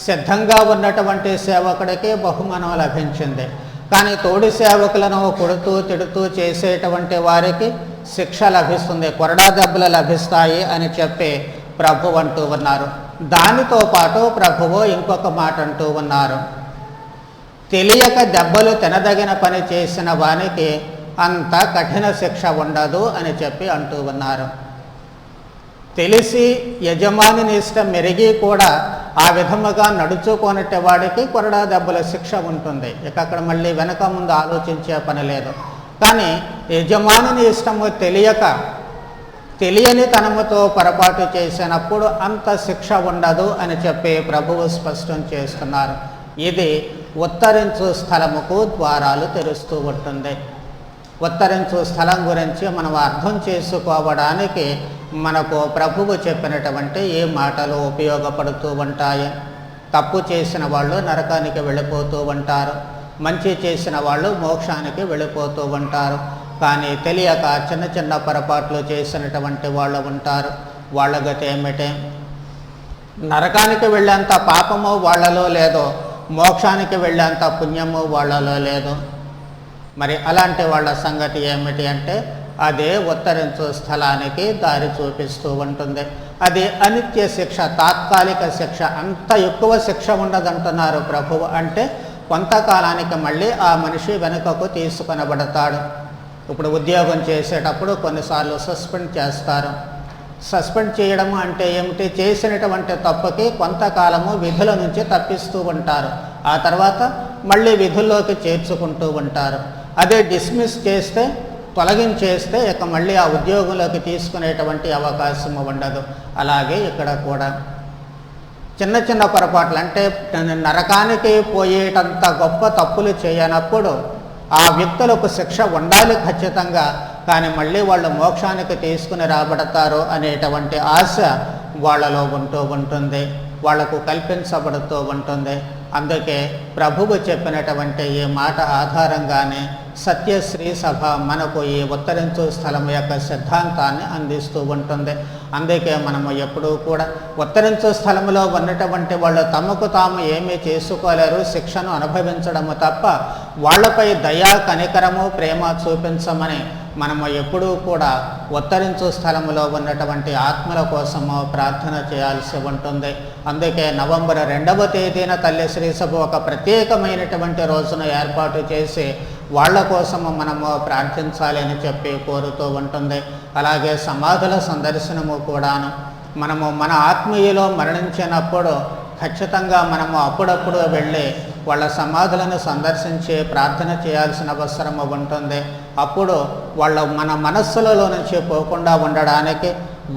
సిద్ధంగా ఉన్నటువంటి సేవకుడికి బహుమానం లభించింది. కానీ తోడి సేవకులను కొడుతూ తిడుతూ చేసేటువంటి వారికి శిక్ష లభిస్తుంది, కొరడా దెబ్బలు లభిస్తాయి అని చెప్పి ప్రభు అంటూ ఉన్నారు. దానితో పాటు ప్రభువు ఇంకొక మాట అంటూ ఉన్నారు. తెలియక దెబ్బలు తినదగిన పని చేసిన వానికి అంత కఠిన శిక్ష ఉండదు అని చెప్పి అంటూ ఉన్నారు. తెలిసి యజమానిని ఇష్టం మెరిగి కూడా ఆ విధముగా నడుచుకోనట్టే వాడికి కొరడా దెబ్బల శిక్ష ఉంటుంది. ఇక అక్కడ మళ్ళీ వెనక ముందు ఆలోచించే పని లేదు. కానీ యజమానిని ఇష్టము తెలియని తనముతో పొరపాటు చేసినప్పుడు అంత శిక్ష ఉండదు అని చెప్పి ప్రభువు స్పష్టం చేస్తున్నారు. ఇది ఉత్తరించు స్థలముకు ద్వారాలు తెరుస్తూ ఉంటుంది. ఉత్తరించు స్థలం గురించి మనం అర్థం చేసుకోవడానికి మనకు ప్రభువు చెప్పినటువంటి ఏ మాటలు ఉపయోగపడుతూ ఉంటాయి. తప్పు చేసిన వాళ్ళు నరకానికి వెళ్ళిపోతూ ఉంటారు, మంచి చేసిన వాళ్ళు మోక్షానికి వెళ్ళిపోతూ ఉంటారు. కానీ తెలియక చిన్న చిన్న పొరపాట్లు చేసినటువంటి వాళ్ళు ఉంటారు. వాళ్ళ గతి ఏమిటి? నరకానికి వెళ్ళేంత పాపము వాళ్ళలో లేదు, మోక్షానికి వెళ్ళేంత పుణ్యము వాళ్ళలో లేదు. మరి అలాంటి వాళ్ళ సంగతి ఏమిటి అంటే, అదే ఉత్తరించు స్థలానికి దారి చూపిస్తూ ఉంటుంది. అది అనిత్య శిక్ష, తాత్కాలిక శిక్ష, అంత ఎక్కువ శిక్ష ఉండదంటున్నారు ప్రభువు. అంటే కొంతకాలానికి మళ్ళీ ఆ మనిషి వెనుకకు తీసుకొనబడతాడు. ఇప్పుడు ఉద్యోగం చేసేటప్పుడు కొన్నిసార్లు సస్పెండ్ చేస్తారు. సస్పెండ్ చేయడం అంటే ఏమిటి? చేసినటువంటి తప్పుకి కొంతకాలము విధుల నుంచి తప్పిస్తూ ఉంటారు. ఆ తర్వాత మళ్ళీ విధుల్లోకి చేర్చుకుంటూ ఉంటారు. అదే డిస్మిస్ చేస్తే, తొలగించేస్తే ఇక మళ్ళీ ఆ ఉద్యోగంలోకి తీసుకునేటువంటి అవకాశం ఉండదు. అలాగే ఇక్కడ కూడా చిన్న చిన్న పొరపాట్లు, అంటే నరకానికి పోయేటంత గొప్ప తప్పులు చేయనప్పుడు ఆ వ్యక్తులకు శిక్ష ఉండాలి ఖచ్చితంగా, కానీ మళ్ళీ వాళ్ళు మోక్షానికి తీసుకుని రాబడతారు అనేటువంటి ఆశ వాళ్ళలో ఉంటూ ఉంటుంది, వాళ్లకు కల్పించబడుతూ ఉంటుంది. అందుకే ప్రభువు చెప్పినటువంటి ఈ మాట ఆధారంగానే సత్యశ్రీ సభ మనకు ఈ ఉత్తరించు స్థలం యొక్క సిద్ధాంతాన్ని అందిస్తూ ఉంటుంది. అందుకే మనము ఎప్పుడూ కూడా ఉత్తరించు స్థలంలో ఉన్నటువంటి వాళ్ళు తమకు తాము ఏమీ చేసుకోలేరు, శిక్షను అనుభవించడము తప్ప వాళ్ళపై దయా కనికరము ప్రేమ చూపించమని మనము ఎప్పుడూ కూడా ఉత్తరించు స్థలంలో ఉన్నటువంటి ఆత్మల కోసము ప్రార్థన చేయాల్సి ఉంటుంది. అందుకే నవంబర్ 2వ తేదీన తల్లి శ్రీ సభ ఒక ప్రత్యేకమైనటువంటి రోజును ఏర్పాటు చేసి వాళ్ళ కోసము మనము ప్రార్థించాలి అని చెప్పి కోరుతూ ఉంటుంది. అలాగే సమాధుల సందర్శనము కూడాను మనము మన ఆత్మీయులో మరణించినప్పుడు ఖచ్చితంగా మనము అప్పుడప్పుడు వెళ్ళి వాళ్ళ సమాధులను సందర్శించి ప్రార్థన చేయాల్సిన అవసరం ఉంటుంది. అప్పుడు మన మనస్సులలో నుంచి పోకుండా ఉండడానికి,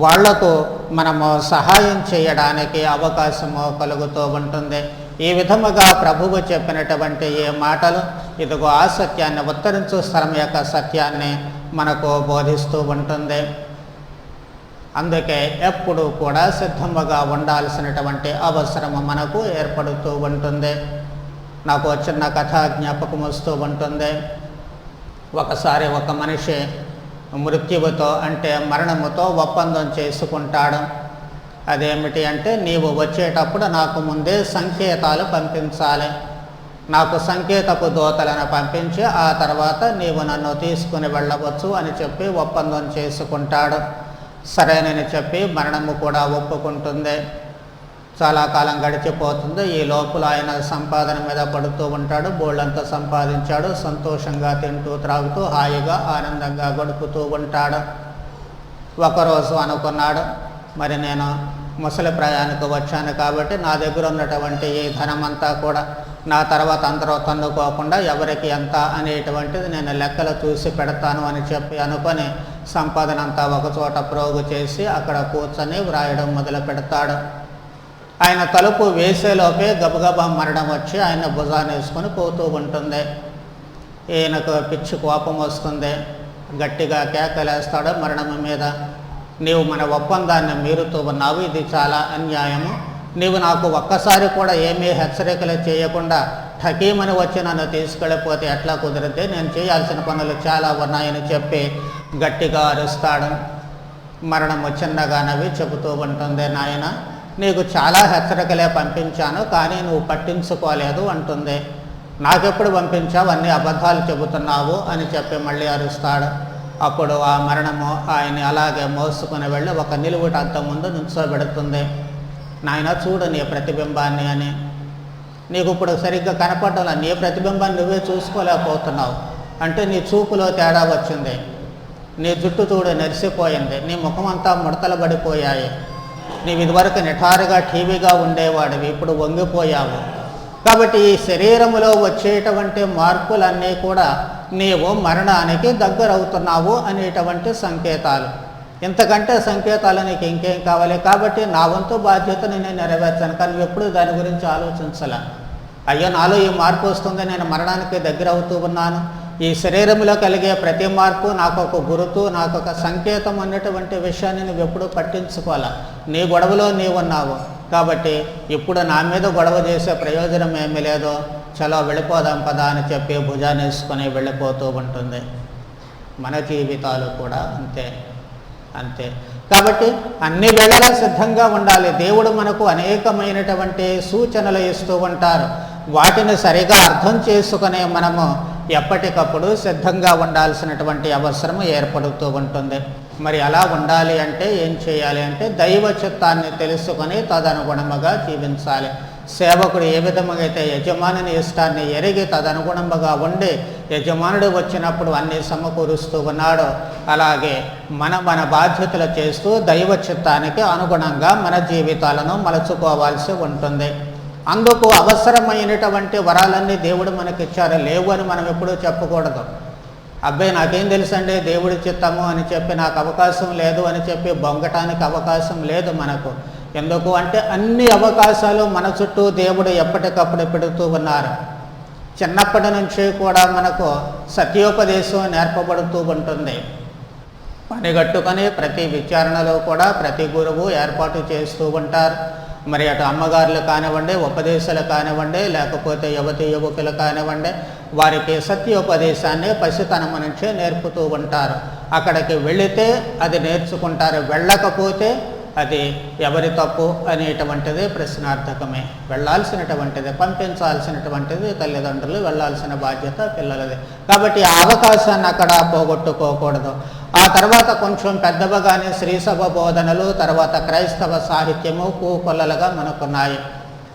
వాళ్లకు మనము సహాయం చేయడానికి అవకాశము కలుగుతూ ఉంటుంది. ఈ విధముగా ప్రభువు చెప్పినటువంటి ఈ మాటలు ఇదిగో ఆ సత్యాన్ని, ఉత్తరించు స్థలం యొక్క సత్యాన్ని మనకు బోధిస్తూ ఉంటుంది. అందుకే ఎప్పుడు కూడా సిద్ధముగా ఉండాల్సినటువంటి అవసరము మనకు ఏర్పడుతూ ఉంటుంది. నాకు చిన్న కథ జ్ఞాపకం వస్తూ ఉంటుంది. ఒకసారి ఒక మనిషి మృత్యువుతో, అంటే మరణముతో ఒప్పందం చేసుకుంటాడు. అదేమిటి అంటే, నీవు వచ్చేటప్పుడు నాకు ముందే సంకేతాలు పంపించాలి, నాకు సంకేతపు దూతలను పంపించి ఆ తర్వాత నీవు నన్ను తీసుకుని వెళ్ళవచ్చు అని చెప్పి ఒప్పందం చేసుకుంటాడు. సరేనని చెప్పి మరణము కూడా ఒప్పుకుంటుంది. చాలా కాలం గడిచిపోతుంది. ఈ లోపల ఆయన సంపాదన మీద పడుతూ ఉంటాడు. బోళ్ళంతా సంపాదించాడు. సంతోషంగా తింటూ త్రాగుతూ హాయిగా ఆనందంగా గడుపుతూ ఉంటాడు. ఒకరోజు అనుకున్నాడు, మరి నేను ముసలి ప్రయాణకు వచ్చాను కాబట్టి నా దగ్గర ఉన్నటువంటి ఈ ధనమంతా కూడా నా తర్వాత అందరూ తన్నుకోకుండా ఎవరికి ఎంత అనేటువంటిది నేను లెక్కలు చూసి పెడతాను అని చెప్పి అనుకొని సంపాదన అంతా ఒకచోట ప్రోగు చేసి అక్కడ కూర్చొని వ్రాయడం మొదలు పెడతాడు. ఆయన తలుపు వేసేలోపే గబగబా మరణం వచ్చి ఆయన భుజాన్ని వేసుకొని పోతూ ఉంటుంది. ఈయనకు పిచ్చి కోపం వస్తుంది. గట్టిగా కేకలేస్తాడు మరణం మీద, నీవు మన ఒప్పందాన్ని మీరుతూ ఉన్నావు, ఇది చాలా అన్యాయము. నీవు నాకు ఒక్కసారి కూడా ఏమీ హెచ్చరికలు చేయకుండా ఠకీమని వచ్చి నన్ను తీసుకెళ్ళిపోతే ఎట్లా కుదిరితే, నేను చేయాల్సిన పనులు చాలా ఉన్నాయని చెప్పి గట్టిగా అరుస్తాడు. మరణము చిన్నగా నవ్వి చెబుతూ ఉంటుంది, నాయన నీకు చాలా హెచ్చరికలే పంపించాను కానీ నువ్వు పట్టించుకోలేదు అంటుంది. నాకెప్పుడు పంపించావు, అన్ని అబద్ధాలు చెబుతున్నావు అని చెప్పి మళ్ళీ అరుస్తాడు. అప్పుడు ఆ మరణము ఆయన్ని అలాగే మోసుకుని వెళ్ళి ఒక నిలువుట అద్దం ముందు నుంచోబెడుతుంది. నాయన చూడు నీ ప్రతిబింబాన్ని అని. నీకు ఇప్పుడు సరిగ్గా కనపడటంలా, నీ ప్రతిబింబాన్ని నువ్వే చూసుకోలేకపోతున్నావు. అంటే నీ చూపులో తేడా వచ్చింది, నీ జుట్టు చూడు నెరిసిపోయింది, నీ ముఖం అంతా ముడతలు పడిపోయాయి. నీవు ఇదివరకు నిఠారుగా టీవీగా ఉండేవాడివి, ఇప్పుడు వంగిపోయావు. కాబట్టి ఈ శరీరములో వచ్చేటువంటి మార్పులన్నీ కూడా నీవు మరణానికి దగ్గరవుతున్నావు అనేటువంటి సంకేతాలు. ఇంతకంటే సంకేతాలు నీకు ఇంకేం కావాలి? కాబట్టి నా వంతు బాధ్యతను నేను నెరవేర్చాను, కానీ నువ్వు ఎప్పుడు దాని గురించి ఆలోచించాల. అయ్యో నాలో ఈ మార్పు వస్తుంది, నేను మరణానికి దగ్గర అవుతూ ఉన్నాను. ఈ శరీరంలో కలిగే ప్రతి మార్పు నాకు ఒక గురుతు, నాకు ఒక సంకేతం అన్నటువంటి విషయాన్ని నువ్వు ఎప్పుడూ పట్టించుకోవాలా. నీ గొడవలో నీవున్నావు కాబట్టి ఇప్పుడు నా మీద గొడవ చేసే ప్రయోజనం ఏమీ లేదు, చలో వెళ్ళిపోదాం పదా అని చెప్పి భుజాన్ని వేసుకొని వెళ్ళిపోతూ ఉంటుంది. మన జీవితాలు కూడా అంతే. కాబట్టి అన్ని వేళలా సిద్ధంగా ఉండాలి. దేవుడు మనకు అనేకమైనటువంటి సూచనలు ఇస్తూ ఉంటారు. వాటిని సరిగా అర్థం చేసుకునే మనము ఎప్పటికప్పుడు సిద్ధంగా ఉండాల్సినటువంటి అవసరం ఏర్పడుతూ ఉంటుంది. మరి అలా ఉండాలి అంటే ఏం చేయాలి అంటే, దైవ చిత్తాన్ని తెలుసుకొని తదనుగుణముగా జీవించాలి. సేవకుడు ఏ విధముగా అయితే యజమానుని ఇష్టాన్ని ఎరిగి తదనుగుణముగా ఉండి యజమానుడు వచ్చినప్పుడు అన్నీ సమకూరుస్తూ ఉన్నాడో, అలాగే మన బాధ్యతలు చేస్తూ దైవ చిత్తానికి అనుగుణంగా మన జీవితాలను మలుచుకోవాల్సి ఉంటుంది. అందుకు అవసరమైనటువంటి వరాలన్నీ దేవుడు మనకిచ్చారు. లేవు అని మనం ఎప్పుడూ చెప్పకూడదు. అబ్బాయి నాకేం తెలుసండి దేవుడి చిత్తము అని చెప్పి, నాకు అవకాశం లేదు అని చెప్పి బొంగటానికి అవకాశం లేదు మనకు. ఎందుకు అంటే అన్ని అవకాశాలు మన చుట్టూ దేవుడు ఎప్పటికప్పుడు పెడుతూ ఉన్నారు. చిన్నప్పటి నుంచి కూడా మనకు సత్యోపదేశం నేర్పబడుతూ ఉంటుంది. పనిగట్టుకొని ప్రతి విచారణలో కూడా ప్రతి గురువు ఏర్పాటు చేస్తూ ఉంటారు. మరి అటు అమ్మగారులు కానివ్వండి, ఉపదేశాలు కానివ్వండి, లేకపోతే యువతి యువకులు కానివ్వండి, వారికి సత్యోపదేశాన్ని పసితనం నుంచే నేర్పుతూ ఉంటారు. అక్కడికి వెళితే అది నేర్చుకుంటారు, వెళ్ళకపోతే అది ఎవరి తప్పు అనేటువంటిది ప్రశ్నార్థకమే. వెళ్ళాల్సినటువంటిది, పంపించాల్సినటువంటిది తల్లిదండ్రులు, వెళ్ళాల్సిన బాధ్యత పిల్లలది. కాబట్టి ఆ అవకాశాన్ని అక్కడ పోగొట్టుకోకూడదు. ఆ తర్వాత కొంచెం పెద్దవగానే శ్రీసభ బోధనలు, తర్వాత క్రైస్తవ సాహిత్యము కూకొల్లలుగా మనకున్నాయి.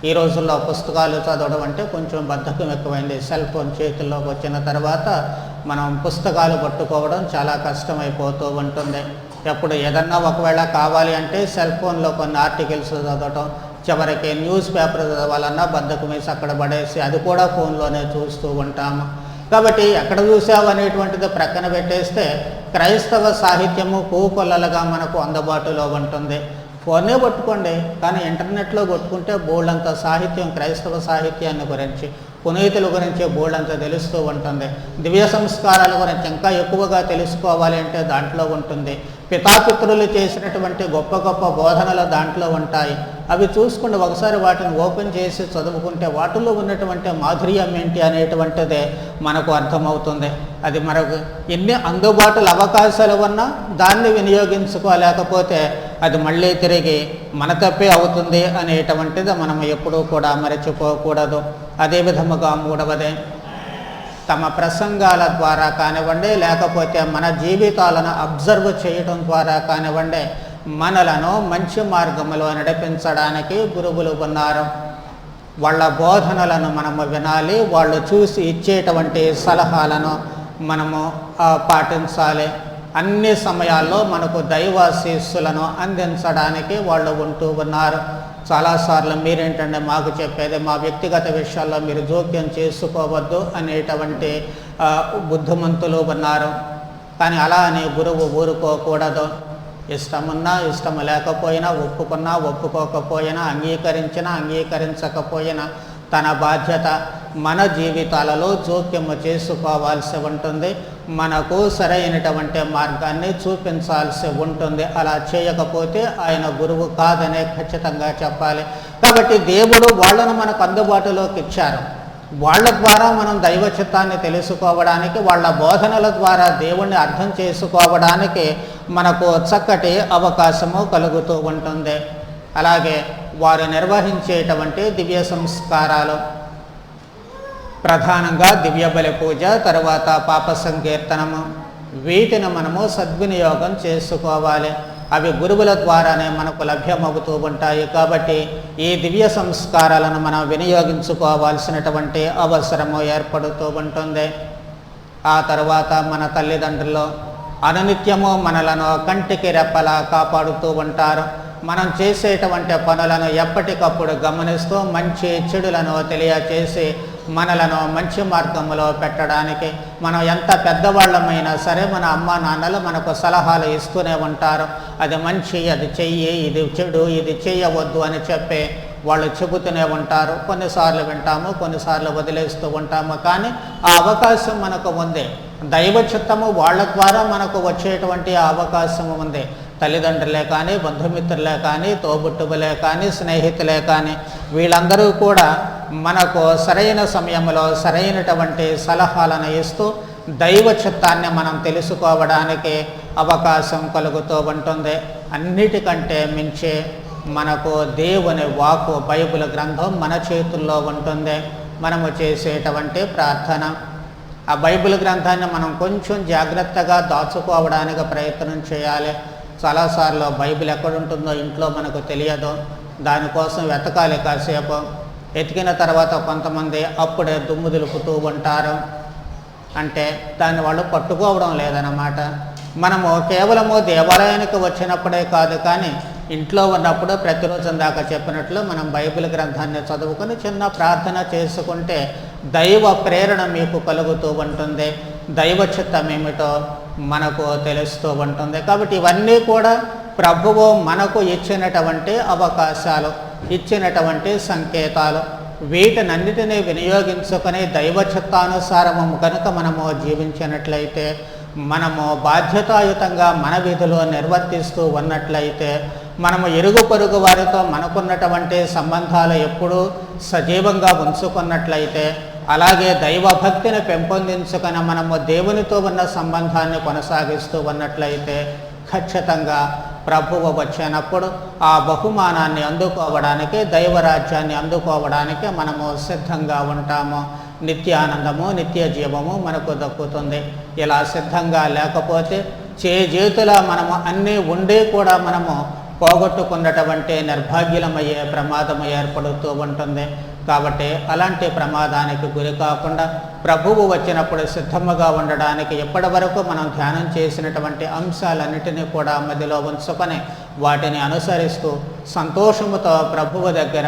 ఈ రోజుల్లో పుస్తకాలు చదవడం అంటే కొంచెం బద్ధకం ఎక్కువైంది. సెల్ ఫోన్ చేతుల్లోకి వచ్చిన తర్వాత మనం పుస్తకాలు పట్టుకోవడం చాలా కష్టమైపోతూ ఉంటుంది. ఎప్పుడు ఏదన్నా ఒకవేళ కావాలి అంటే సెల్ ఫోన్లో కొన్ని ఆర్టికల్స్ చదవటం, చివరికి న్యూస్ పేపర్ చదవాలన్నా బద్ధకం వేసి అక్కడ పడేసి అది కూడా ఫోన్లోనే చూస్తూ ఉంటాము. కాబట్టి ఎక్కడ చూసావు అనేటువంటిది ప్రక్కన పెట్టేస్తే క్రైస్తవ సాహిత్యము కూకొల్లలుగా మనకు అందుబాటులో ఉంటుంది. ఫోనే పట్టుకోండి, కానీ ఇంటర్నెట్లో కొట్టుకుంటే బోల్డంత సాహిత్యం, క్రైస్తవ సాహిత్యాన్ని గురించి, పునీతుల గురించి బోల్డంత తెలుస్తూ ఉంటుంది. దివ్య సంస్కారాల గురించి ఇంకా ఎక్కువగా తెలుసుకోవాలి అంటే దాంట్లో ఉంటుంది. పితాపితరులు చేసినటువంటి గొప్ప గొప్ప బోధనలు దాంట్లో ఉంటాయి. అవి చూసుకుంటే ఒకసారి వాటిని ఓపెన్ చేసి చదువుకుంటే వాటిలో ఉన్నటువంటి మాధుర్యం ఏంటి అనేటువంటిదే మనకు అర్థమవుతుంది. అది మనకు ఎన్ని అందుబాటులో అవకాశాలు ఉన్నా దాన్ని వినియోగించుకోలేకపోతే అది మళ్ళీ తిరిగి మన తప్పే అవుతుంది అనేటువంటిది మనం ఎప్పుడూ కూడా మరచిపోకూడదు. అదేవిధముగా మూడవదే, తమ ప్రసంగాల ద్వారా కానివ్వండి, లేకపోతే మన జీవితాలను అబ్జర్వ్ చేయడం ద్వారా కానివ్వండి, మనలను మంచి మార్గంలో నడిపించడానికి గురువులు ఉన్నారు. వాళ్ళ బోధనలను మనము వినాలి, వాళ్ళు చూసి ఇచ్చేటువంటి సలహాలను మనము పాటించాలి. అన్ని సమయాల్లో మనకు దైవాశీస్సులను అందించడానికి వాళ్ళు ఉంటూ ఉన్నారు. చాలాసార్లు మీరేంటంటే మాకు చెప్పేది మా వ్యక్తిగత విషయాల్లో మీరు జోక్యం చేసుకోవద్దు అనేటువంటి బుద్ధిమంతులు ఉన్నారు. కానీ అలా అని గురువు ఊరుకోకూడదు. ఇష్టమున్నా ఇష్టం లేకపోయినా, ఒప్పుకున్నా ఒప్పుకోకపోయినా, అంగీకరించినా అంగీకరించకపోయినా తన బాధ్యత మన జీవితాలలో జోక్యము చేసుకోవాల్సి ఉంటుంది. మనకు సరైనటువంటి మార్గాన్ని చూపించాల్సి ఉంటుంది. అలా చేయకపోతే ఆయన గురువు కాదనే ఖచ్చితంగా చెప్పాలి. కాబట్టి దేవుడు వాళ్ళను మనకు అందుబాటులోకి ఇచ్చారు. వాళ్ళ ద్వారా మనం దైవ చిత్తాన్ని తెలుసుకోవడానికి, వాళ్ళ బోధనల ద్వారా దేవుణ్ణి అర్థం చేసుకోవడానికి మనకు చక్కటి అవకాశము కలుగుతూ ఉంటుంది. అలాగే వారు నిర్వహించేటువంటి దివ్య సంస్కారాలు, ప్రధానంగా దివ్య బలి పూజ, తర్వాత పాప సంకీర్తనము, వీటిని మనము సద్వినియోగం చేసుకోవాలి. అవి గురువుల ద్వారానే మనకు లభ్యమవుతూ ఉంటాయి. కాబట్టి ఈ దివ్య సంస్కారాలను మనం వినియోగించుకోవాల్సినటువంటి అవసరము ఏర్పడుతూ ఉంటుంది. ఆ తర్వాత మన తల్లిదండ్రులు అనునిత్యము మనలను కంటికి రెప్పలా కాపాడుతూ ఉంటారు. మనం చేసేటువంటి పనులను ఎప్పటికప్పుడు గమనిస్తూ మంచి చెడులను తెలియచేసి మనలను మంచి మార్గంలో పెట్టడానికి, మనం ఎంత పెద్దవాళ్ళమైనా సరే మన అమ్మ నాన్నలు మనకు సలహాలు ఇస్తూనే ఉంటారు. అది మంచి, అది చెయ్యి, ఇది చెడు, ఇది చెయ్యవద్దు అని చెప్పి వాళ్ళు చెబుతూనే ఉంటారు. కొన్నిసార్లు వింటాము, కొన్నిసార్లు వదిలేస్తూ ఉంటాము. కానీ ఆ అవకాశం మనకు ఉంది. దైవ చిత్తము వాళ్ళ ద్వారా మనకు వచ్చేటువంటి అవకాశం ఉంది. తల్లిదండ్రులే కానీ, బంధుమిత్రులే కానీ, తోబుట్టువులే కానీ, స్నేహితులే కానీ, వీళ్ళందరూ కూడా మనకు సరైన సమయంలో సరైనటువంటి సలహాలను ఇస్తూ దైవ చిత్తాన్ని మనం తెలుసుకోవడానికి అవకాశం కలుగుతూ ఉంటుంది. అన్నిటికంటే మించి మనకు దేవుని వాక్కు, బైబిల్ గ్రంథం మన చేతుల్లో ఉంటుంది. మనము చేసేటువంటి ప్రార్థన, ఆ బైబిల్ గ్రంథాన్ని మనం కొంచెం జాగ్రత్తగా దాచుకోవడానికి ప్రయత్నం చేయాలి. చాలాసార్లు బైబిల్ ఎక్కడుంటుందో ఇంట్లో మనకు తెలియదు. దానికోసం వెతకాలి కాసేపు. ఎతికిన తర్వాత కొంతమంది అప్పుడే దుమ్ము దులుపుతూ ఉంటారు. అంటే దాన్ని వాళ్ళు పట్టుకోవడం లేదన్నమాట. మనము కేవలము దేవాలయానికి వచ్చినప్పుడే కాదు, కానీ ఇంట్లో ఉన్నప్పుడు ప్రతిరోజు దాకా చెప్పినట్లు మనం బైబిల్ గ్రంథాన్ని చదువుకొని చిన్న ప్రార్థన చేసుకుంటే దైవ ప్రేరణ మీకు కలుగుతూ ఉంటుంది, దైవ చిత్తం ఏమిటో మనకు తెలుస్తూ ఉంటుంది. కాబట్టి ఇవన్నీ కూడా ప్రభువు మనకు ఇచ్చినటువంటి అవకాశాలు, ఇచ్చినటువంటి సంకేతాలు. వీటినన్నిటినీ వినియోగించుకొని దైవ చిత్తానుసారము కనుక మనము జీవించినట్లయితే, మనము బాధ్యతాయుతంగా మన విధులు నిర్వర్తిస్తూ ఉన్నట్లయితే, మనము ఇరుగు పొరుగు వారితో మనకున్నటువంటి సంబంధాలు ఎప్పుడూ సజీవంగా ఉంచుకున్నట్లయితే, అలాగే దైవభక్తిని పెంపొందించుకొని మనము దేవునితో ఉన్న సంబంధాన్ని కొనసాగిస్తూ ఉన్నట్లయితే, ఖచ్చితంగా ప్రభువు వచ్చినప్పుడు ఆ బహుమానాన్ని అందుకోవడానికి, దైవరాజ్యాన్ని అందుకోవడానికి మనము సిద్ధంగా ఉంటాము. నిత్యానందము, నిత్య జీవము మనకు దక్కుతుంది. ఇలా సిద్ధంగా లేకపోతే చేజేతులా మనము అన్నీ ఉండి కూడా మనము పోగొట్టుకున్నటువంటి నిర్భాగ్యులమయ్యే ప్రమాదం ఏర్పడుతూ ఉంటుంది. కాబట్టి అలాంటి ప్రమాదానికి గురి కాకుండా ప్రభువు వచ్చినప్పుడు సిద్ధముగా ఉండడానికి ఎప్పటి వరకు మనం ధ్యానం చేసినటువంటి అంశాలన్నిటినీ కూడా మధ్యలో ఉంచుకొని వాటిని అనుసరిస్తూ సంతోషముతో ప్రభువు దగ్గర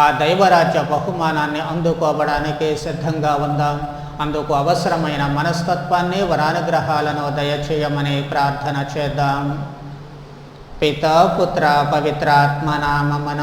ఆ దైవరాజ్య బహుమానాన్ని అందుకోవడానికి సిద్ధంగా ఉందాం. అందుకు అవసరమైన మనస్తత్వాన్ని, వరానుగ్రహాలను దయచేయమని ప్రార్థన చేద్దాం. పితా పుత్ర పవిత్రాత్మ నామమున.